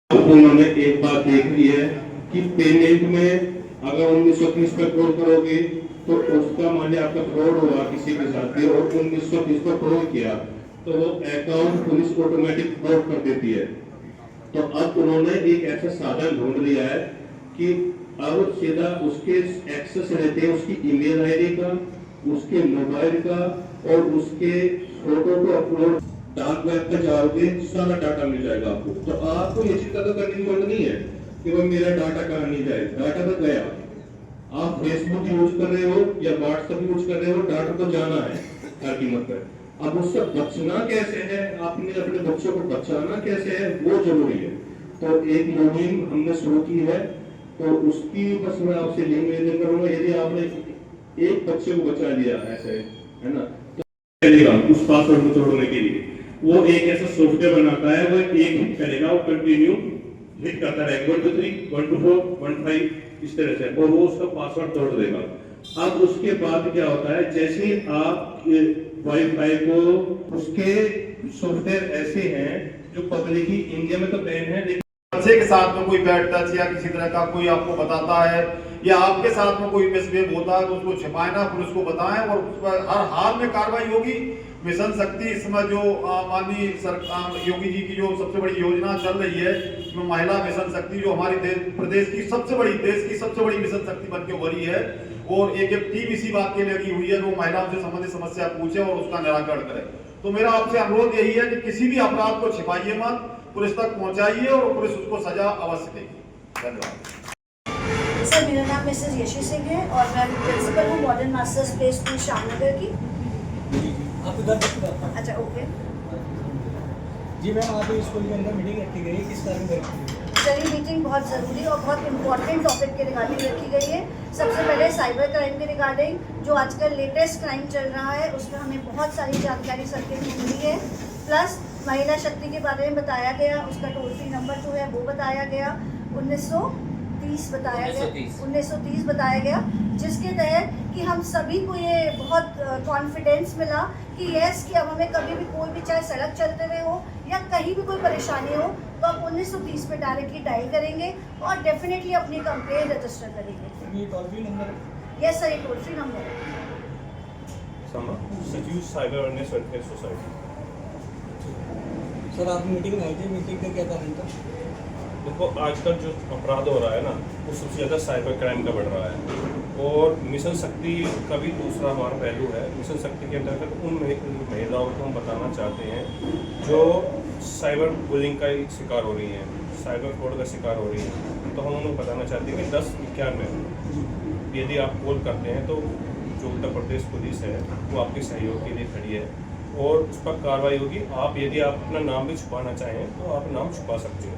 उन्होंने एक बात देख ली है कि पेमेंट में अगर 1930 पे फ्रॉड करोगे तो उसका मान लिया आपका फ्रॉड हुआ किसी के साथ भी और 1930 पे फ्रॉड किया तो वो अकाउंट पुलिस ऑटोमेटिक ब्लॉक कर देती है। तो अब उन्होंने एक ऐसा साधन ढूंढ लिया है कि अब सीधा उसके एक्सेस रहते हैं उसकी ईमेल आईडी का, उसके मोबाइल का और उसके फोटो को अपलोड डार्क वेब पे जाओगे सारा डाटा मिल जाएगा आपको। तो आपको ये चिंता तो करने की जरूरत नहीं है कि भाई मेरा डाटा कहाँ नहीं जाए, डाटा तो गया। आप फेसबुक यूज कर रहे हो या व्हाट्सएप यूज कर रहे हो, डाटा तो जाना है हर कीमत पर। अब उससे बचना कैसे है, आपने अपने बच्चों को बचाना कैसे है वो जरूरी है। तो एक मुहिम हमने शुरू की है तो उसकी बस मैं आपसे यही निवेदन करूंगा, यदि आपने एक बच्चे को बचा लिया ऐसे है ना तो चलेगा उस पासवर्ड को तोड़ने के लिए वो एक ऐसा सॉफ्टवेयर बनाता है, वो एक हिट करेगा, वो कंटिन्यू हिट करता रहेगा 1 2 3 1 2 4 1 5 इस तरह से, और वो उसका पासवर्ड तोड़ देगा। अब उसके बाद क्या होता है, जैसे ही आप वाईफाई को उसके सॉफ्टवेयर ऐसे हैं जो पब्लिक ही इंडिया में तो बैन है, लेकिन बच्चे के साथ में कोई बैड टच या किसी तरह का कोई आपको बताता है या आपके साथ में कोई मिसबिहेव होता है तो उसको छिपाए ना, पुलिस को बताएं और उस पर हर हाल में कार्रवाई होगी। मिशन शक्ति इस समय जो माननीय योगी जी की जो सबसे बड़ी योजना चल रही है इसमें महिला मिशन शक्ति जो हमारी प्रदेश की सबसे बड़ी मिशन शक्ति बन के उभरी है और एक टीम इसी बात के लिए लगी हुई है जो महिलाओं से संबंधित समस्या पूछे और उसका निराकरण करे। तो मेरा आपसे अनुरोध यही है कि किसी भी अपराध को छिपाइए मत, पुलिस तक पहुंचाइए और पुलिस उसको सजा अवश्य देगी। धन्यवाद। सर मेरा नाम मिसेस यशी सिंह है और मैं प्रिंसिपल हूँ modern masters play school Shyamnagar की। अच्छा ओके जी मैम, आप स्कूल के अंदर मीटिंग रखी गई है, किस कारण में? सर ये मीटिंग बहुत ज़रूरी और बहुत इम्पॉर्टेंट टॉपिक के रिगार्डिंग रखी गई है। सबसे पहले साइबर क्राइम के रिगार्डिंग जो आजकल लेटेस्ट क्राइम चल रहा है उसमें हमें बहुत सारी जानकारी सर्किट मिली है, प्लस महिला शक्ति के बारे में बताया गया, उसका टोल फ्री नंबर जो है वो बताया गया, 1930 बताया गया, जिसके तहत कि हम सभी को ये बहुत कॉन्फिडेंस मिला कि यस कि अब हमें कभी भी कोई भी चाहे सड़क चलते हुए हो या कहीं भी कोई परेशानी हो तो आप 1930 पे डायरेक्टली डायल करेंगे और डेफिनेटली अपनी कंप्लेंट रजिस्टर करेंगे। ये toll free number? Yes sir, ये टोल फ्री नंबर है। सचिव cyber awareness welfare society. Sir आप मीटिंग में आए थे, मीटिंग का क्या कारण था? देखो आजकल जो अपराध हो रहा है ना वो सबसे ज़्यादा साइबर क्राइम का बढ़ रहा है और मिशन शक्ति का भी दूसरा हमारा पहलू है। मिशन शक्ति के अंतर्गत उन महिलाओं को हम बताना चाहते हैं जो साइबर बुलिंग का शिकार हो रही हैं, साइबर फ्रॉड का शिकार हो रही हैं, तो हम उन्हें बताना चाहते हैं कि 1091 यदि आप कॉल करते हैं तो जो उत्तर प्रदेश पुलिस है वो आपके सहयोग के लिए खड़ी है और उस पर कार्रवाई होगी। आप यदि आप अपना नाम भी छुपाना चाहें तो आप नाम छुपा सकते हैं।